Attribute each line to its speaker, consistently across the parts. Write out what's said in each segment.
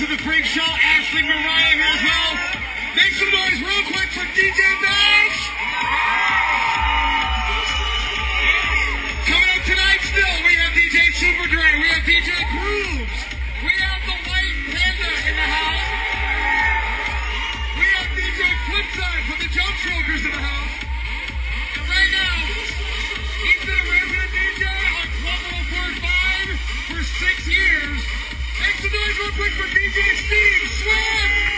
Speaker 1: to the Freak Show. Ashley Mariah here as well. Make some noise real quick for DJ Bash. Coming up tonight still, we have DJ Super Dre. We have DJ Grooves. We have the White Panda in the house. We have DJ Flipside from the Jump Smokers in the house. And right now, he's been a resident DJ on Club 145 for 6 years. Make some noise real quick for DJ Steve Swag.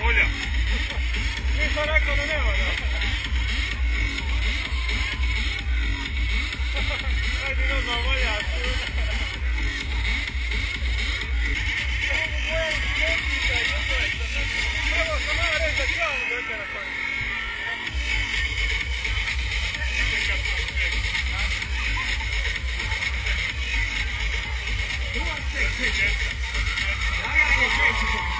Speaker 1: Оля. Ми далеко не нема, Ай, ти не знав, Треба сама реча тягну, дайте на коні. Who wants to take pictures? I gotta go drink some.